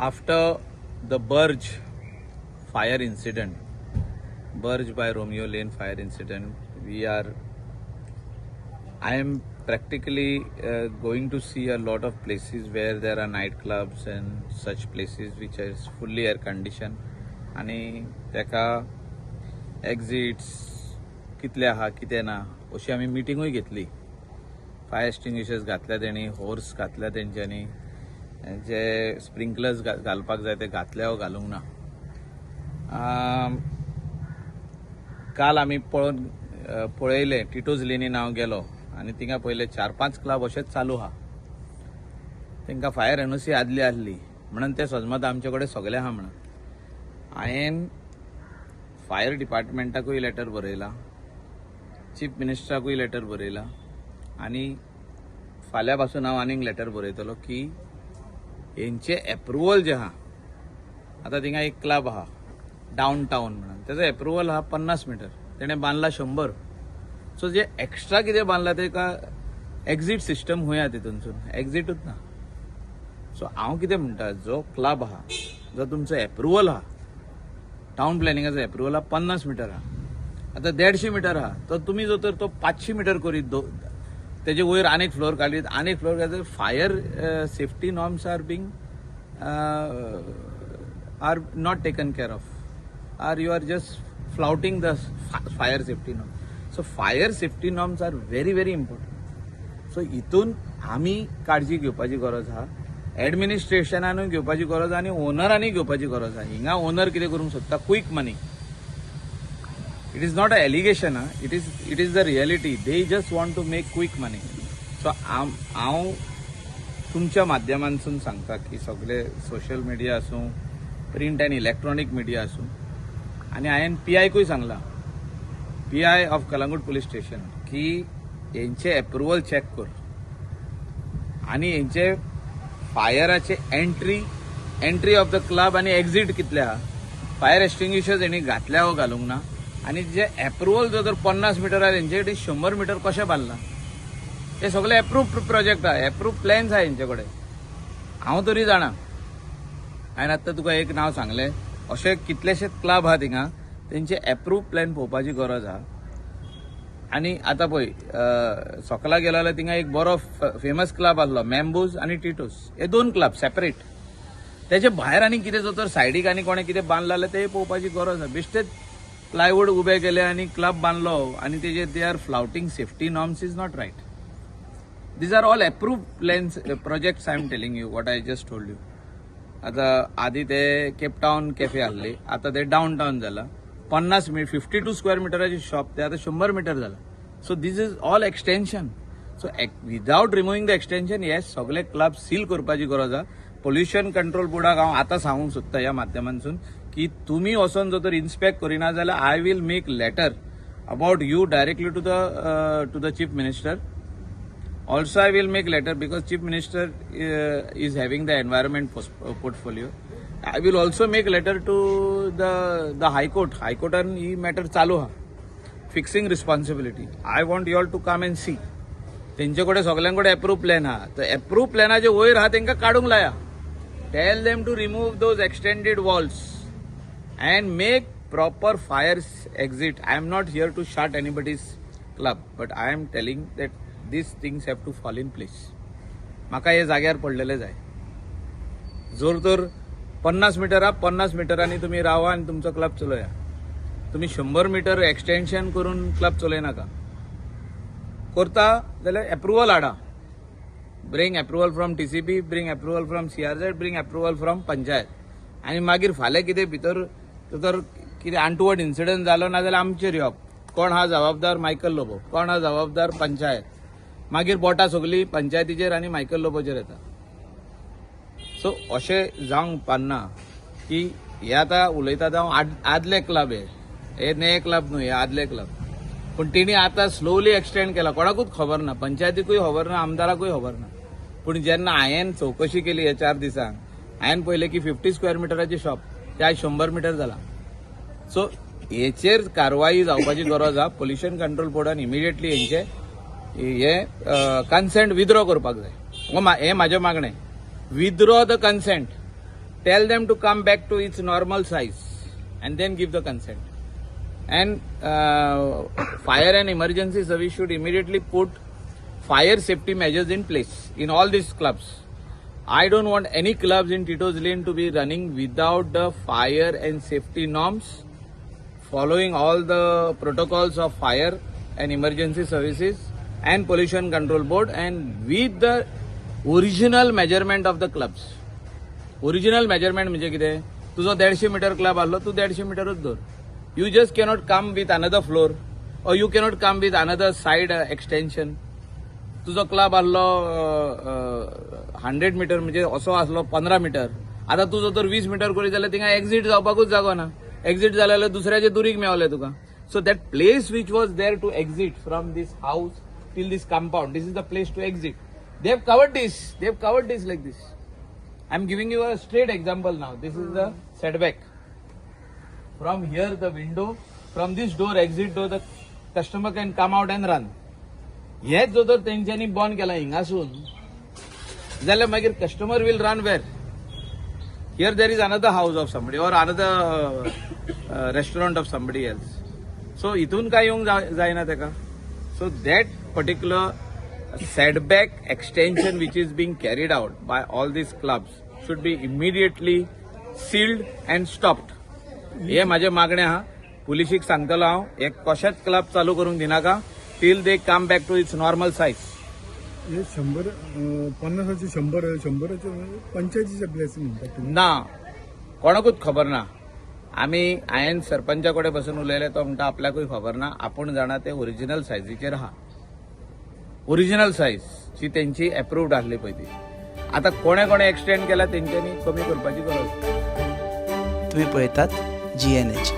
After the Burj fire incident, Burj by Romeo Lane fire incident, I am practically going to see a lot of places where there are nightclubs and such places which is fully air conditioned आणि तेका exits कितले आहा कितें ना अशी आमी मिटिंगूय घेतली. Fire extinguishers घातल्या तेणी, होर्स घातल्या तेंच्यांनी, जे स्प्रिंकलर्स घालपाक जाय ते घातले वा घालूंक ना. काल आमी पळयले टिटोज लेनीन हांव गेलो आनी थिंगा पयले 4-5 क्लब अशेच चालू आहा. तांकां फायर एनओसी आदली आहली म्हणून ते सजमत आमचे कडेन सगळे आहा म्हणून हांवें फायर डिपार्टमेंटाकूय लेटर बरयला, चीफ मिनिस्टराकूय लेटर बरयला आनी फाल्यां पासून हांव आनीक लेटर बरयतलो की हेंचे एप्रुवल जे आहा. आतां थिंगा एक क्लब आहा डावन टाउन म्हणून, तेजो एप्रुवल आहा 50 मीटर, तेणें बांदला 100. सो जे एक्स्ट्रा कितें बांदला तेका एक्झिट सिस्टम हुंया तितूनसून, एक्झिटूच ना. सो हांव कितें म्हणटा, जो क्लब आहा, जो तुमचो एप्रुवल आहा, टाउन प्लॅनिंगाचो एप्रुवल आहा 50 मीटर आहा, आतां 150 मीटर आहा, तो तुमी जो तर तो 500 मीटर करीत, तेजे वयर आनीक फ्लोर काडीत, आनीक फ्लोर काडीत. Fire safety norms are being are not taken care of, are you are just flouting the fire safety norm. So fire safety norms are very very important. So हितून आमी काळजी घेवपाची गरज आहा, एडमिनिस्ट्रेशनानूय घेवपाची गरज आहा आनी ओनरांनी घेवपाची गरज आहा. हिंगा ओनर कितें करूंक सोदता, quick money. It is not a allegation, it is the reality. They just want to make quick money. So हांव तुमच्या माध्यमांतसून सांगता की सगळे सोशल मिडिया आसूं, प्रिंट आनी इलेक्ट्रॉनिक मिडिया आसूं, आनी हांवें PIकूय सांगला, PI of Calangute police station, की हेंचे एप्रुवल चॅक कर आनी हेंचे फायराचे एंट्री ऑफ द क्लब आनी एक्झिट कितले आहा, फायर एक्सटिंग्विशर्स हेणी घातल्या वा घालूंक ना, आनी जे एप्रुवल जो तर 50 मीटर आहा तेंचे कडेन 100 मीटर कशें बांदला. हे सगळे एप्रूव्ड प्रोजेक्ट आहा, एप्रूव्ड प्लॅन्स आहा हेंचे कडेन. हांव तरी जाणा, हांवें आतां तुका एक नांव सांगलें, अशे कितलेशेच क्लब आहा थिंगा, तेंचे एप्रूव्ड प्लॅन पळोवपाची गरज आहा. आनी आतां पळय, सकला गेलो जाल्यार थिंगा एक बरो फेमस क्लब आसलो, मॅम्बूज आनी टिटोस, हे 2 क्लब सेपरेट. तेचे भायर आनी कितें जो तर सायडीक आनी कोणें कितें बांदला जाल्यार ते पळोवपाची गरज आहा. बेश्टेच प्लायवूड उबे केले आनी क्लब बांदलो आनी तेजे they are flouting safety norms is not right. These are all approved plans, projects. I am telling you what I just told you. आतां आदी ते केप टाउन कॅफे आहले, आतां ते डावन टाउन जाला. 52 स्क्वेअर मिटराची शॉप ते आतां 100 मीटर जाला. So this is all extension. So without removing the extension, yes, सगळे क्लब सील करपाची गरज आहा. पोल्युशन कंट्रोल बोर्डाक हांव आतां सांगूंक सोदता ह्या माध्यमांतसून की तुमी वचोन जर तर इन्स्पेक्ट करिना जाल्यार I will make letter about you directly to the chief minister. Also, I will make letter because Chief Minister is having the environment portfolio. I will also make letter to the High Court. High Court and he matter चालू हा. Fixing responsibility. I want you all to come and see. तेंच्याकडे सगळ्यांकडे एप्रूव्ह plan हा. तर एप्रूव्ह प्लॅनाचे वयर हा तेंका काढूंक लाया. Tell them to remove those extended walls and make proper fire exit. I am not here to shut anybody's club, but I am telling that these things have to fall in place. म्हाका हे जाग्यार पडलेले जाय. जोर तर 50 metre 50 मिटरांनी तुम्ही रावा आनी तुमचो क्लब चलया. तुम्ही 100 मीटर एक्सटेन्शन करून क्लब चलय नाका. करता जाल्यार approval Hada. Bring approval from TCP, bring approval from CRZ, bring approval from panchayat. आनी मागीर फाल्यां कितें भितर तर कितें अनटुवर्ड इन्सिडंट जालो ना जाल्यार आमचेर येवप. कोण हा जबाबदार? मायकल लोबो. कोण हा जबाबदार? पंचायत. मागीर बोटां सगळी पंचायतीचेर आनी मायकल लोबोचेर येता. सो अशें जावंक पान्ना की हे आतां उलयतात हांव आदले क्लब, हे नये क्लब न्हू, हे आदले क्लब. पूण तेणी आतां स्लोली एक्सटेंड केला. कोणाकूच खबर ना, पंचायतीकूय खबर ना, आमदाराकूय खबर ना. पूण जेन्ना हांवें चवकशी केली हे 4 दिसांक, हांवें पळयलें की 50 स्क्वेअर मिटराची शॉप ते आज 100 मीटर जाला. सो हेचेर कारवाई जावपाची गरज आहा. पोल्युशन कंट्रोल बोर्डान इमिडिएटली हेंचे हे कन्सेंट विथड्रॉ करपाक जाय. हे म्हाजें मागणें. Withdraw the consent. tell them to come back to its normal size and then give the consent. And fire and emergency service should immediately put fire safety measures in place in all these clubs. I don't want any clubs in Tito's Lane to be running without the fire and safety norms, following all the protocols of fire and emergency services and pollution control board, and with the original measurement of the clubs. Original measurement म्हणजे कितें? तुझो 150 metre club आसलो, तू 150 मीटरच धर. You just cannot come with another floor, or you cannot come with another side extension. तुझो club आसलो 100 metre म्हणजे असो आसलो 15 मीटर. आता तुजो तर 20 मीटर करी जाल्यार थिंगा एक्झिट जावपाकूच जागो ना. एक्झिट जाले जाल्यार दुसऱ्याचे दुरीक मेवले तुका. So that place which was there to exit from this house till this compound, this is the place to exit. They have covered this. They have covered this like this. I am giving you a straight example now. This is the setback. From here the window, from this door, exit door, the customer can come out and run. हेच जो तर तेंच्यांनी बंद केला हिंगासून जाल्यार मागीर customer will run where? Here there is another house of somebody or another restaurant of somebody else. So इथून काय येऊंक जायना तेका. So that particular setback extension which is being carried out by all these clubs should be immediately sealed and stopped. हे माझे मागणे हा. पुलिशीक सांगतलो हांव, एक कशेच क्लब चालू करूंक दिनाका till they come back to its normal size. हे 150चे 100चे पंचायतीचे प्लेस म्हणतात ना कोणाकूच खबर ना. हांवें सरपंचा कडेन बसून उलयले, तो म्हणटा आपल्याकूय खबर ना. आपूण जाणा ते ओरिजिनल सायझीचेर आहा. ओरिजिनल सायझ जी तेंची एप्रूव्ड आसली पळय ती. आतां कोणे कोणे एक्सटेंड केला तेंच्यांनी कमी करपाची गरज. तुम्ही पळयतात GNH.